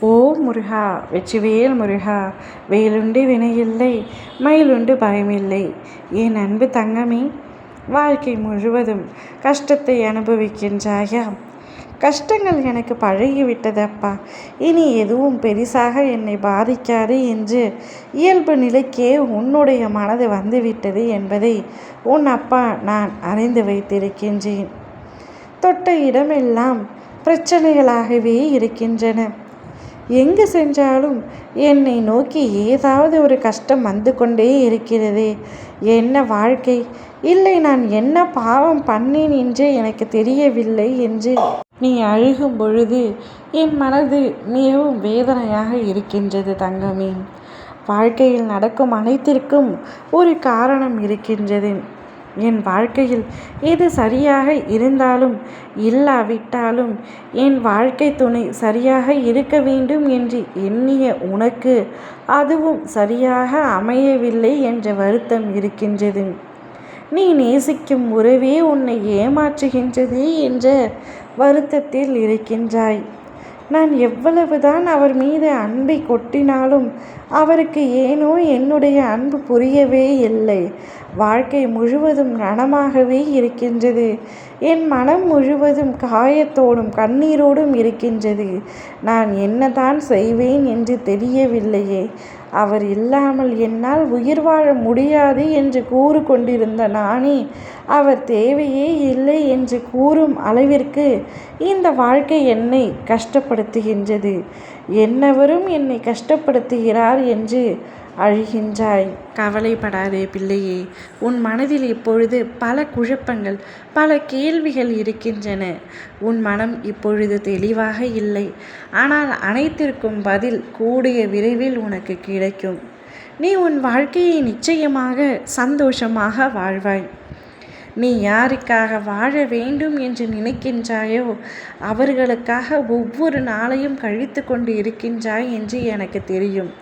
ஓ முருகா, வெற்றிவேல் முருகா, வேலுண்டு வினையில்லை, மயிலுண்டு பயமில்லை. என் அன்பு தங்கமே, வாழ்க்கை முழுவதும் கஷ்டத்தை அனுபவிக்கின்றாயா? கஷ்டங்கள் எனக்கு பழகிவிட்டதப்பா, இனி எதுவும் பெரிசாக என்னை பாதிக்காது என்று இயல்பு நிலைக்கே உன்னுடைய மனது வந்துவிட்டது என்பதை உன் அப்பா நான் அறிந்து வைத்திருக்கின்றேன். தொட்ட இடமெல்லாம் பிரச்சனைகளாகவே இருக்கின்றன. எங்கு சென்றாலும் என்னை நோக்கி ஏதாவது ஒரு கஷ்டம் வந்து கொண்டே இருக்கிறதே. என்ன வாழ்க்கை? இல்லை, நான் என்ன பாவம் பண்ணேன் என்றே எனக்கு தெரியவில்லை என்று நீ அழுகும் பொழுது என் மனது மிகவும் வேதனையாக இருக்கின்றது தங்கமே. வாழ்க்கையில் நடக்கும் அனைத்திற்கும் ஒரு காரணம் இருக்கின்றது. என் வாழ்க்கையில் எது சரியாக இருந்தாலும் இல்லாவிட்டாலும் என் வாழ்க்கை துணை சரியாக இருக்க வேண்டும் என்று எண்ணிய உனக்கு அதுவும் சரியாக அமையவில்லை என்ற வருத்தம் இருக்கின்றது. நீ நேசிக்கும் உறவே உன்னை ஏமாற்றுகின்றது என்ற வருத்தத்தில் இருக்கின்றாய். நான் எவ்வளவுதான் அவர் மீது அன்பை கொட்டினாலும் அவருக்கு ஏனோ என்னுடைய அன்பு புரியவே இல்லை. வாழ்க்கை முழுவதும் ரணமாகவே இருக்கின்றது. என் மனம் முழுவதும் காயத்தோடும் கண்ணீரோடும் இருக்கின்றது. நான் என்னதான் செய்வேன் என்று தெரியவில்லையே. அவர் இல்லாமல் என்னால் உயிர் வாழ முடியாது என்று கூறு கொண்டிருந்த நானே அவர் தேவையே இல்லை என்று கூறும் அளவிற்கு இந்த வாழ்க்கை என்னை கஷ்டப்படுத்துகின்றது. என்னவரும் என்னை கஷ்டப்படுத்துகிறார் என்று அழுகின்றாய். கவலைப்படாதே பிள்ளையே. உன் மனதில் இப்பொழுது பல குழப்பங்கள், பல கேள்விகள் இருக்கின்றன. உன் மனம் இப்பொழுது தெளிவாக இல்லை. ஆனால் அனைத்திற்கும் பதில் கூடிய விரைவில் உனக்கு கிடைக்கும். நீ உன் வாழ்க்கையை நிச்சயமாக சந்தோஷமாக வாழ்வாய். நீ யாருக்காக வாழ வேண்டும் என்று நினைக்கின்றாயோ அவர்களுக்காக ஒவ்வொரு நாளையும் கழித்து கொண்டு இருக்கின்றாய் என்று எனக்கு தெரியும்.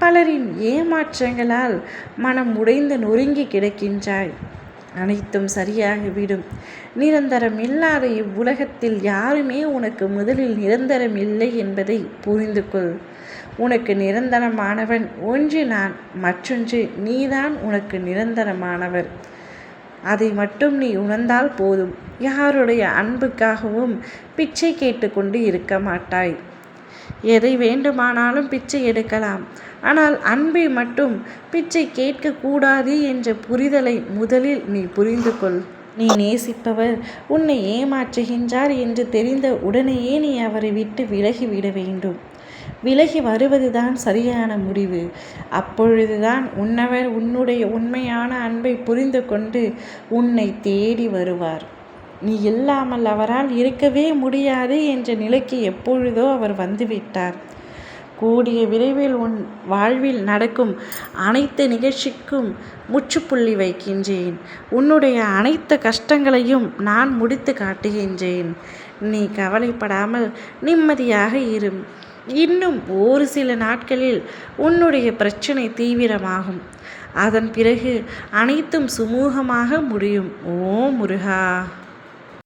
பலரின் ஏமாற்றங்களால் மனம் உடைந்து நொறுங்கி கிடக்கின்றாய். அனைத்தும் சரியாகிவிடும். நிரந்தரம் இல்லாத இவ்வுலகத்தில் யாருமே உனக்கு முதலில் நிரந்தரம் இல்லை என்பதை புரிந்து கொள். உனக்கு நிரந்தரமானவன் ஒன்று நான், மற்றொன்று நீதான் உனக்கு நிரந்தரமானவர். அதை மட்டும் நீ உணர்ந்தால் போதும். யாருடைய அன்புக்காகவும் பிச்சை கேட்டுக்கொண்டு இருக்க மாட்டாய். எதை வேண்டுமானாலும் பிச்சை எடுக்கலாம். ஆனால் அன்பை மட்டும் பிச்சை கேட்கக்கூடாது என்ற புரிதலை முதலில் நீ புரிந்து கொள். நீ நேசிப்பவர் உன்னை ஏமாற்றுகின்றார் என்று தெரிந்த உடனேயே நீ அவரை விட்டு விலகிவிட வேண்டும். விலகி வருவதுதான் சரியான முடிவு. அப்பொழுதுதான் உன்னவர் உன்னுடைய உண்மையான அன்பை புரிந்து கொண்டு உன்னை தேடி வருவார். நீ இல்லாமல் அவரால் இருக்கவே முடியாது என்ற நிலைக்கு எப்பொழுதோ அவர் வந்துவிட்டார். கூடிய விரைவில் உன் வாழ்வில் நடக்கும் அனைத்து நிகழ்ச்சிக்கும் முற்றுப்புள்ளி வைக்கின்றேன். உன்னுடைய அனைத்து கஷ்டங்களையும் நான் முடித்து காட்டுகின்றேன். நீ கவலைப்படாமல் நிம்மதியாக இரு. இன்னும் ஒரு சில நாட்களில் உன்னுடைய பிரச்சனை தீவிரமாகும். அதன் பிறகு அனைத்தும் சுமூகமாக முடியும். ஓ முருகா.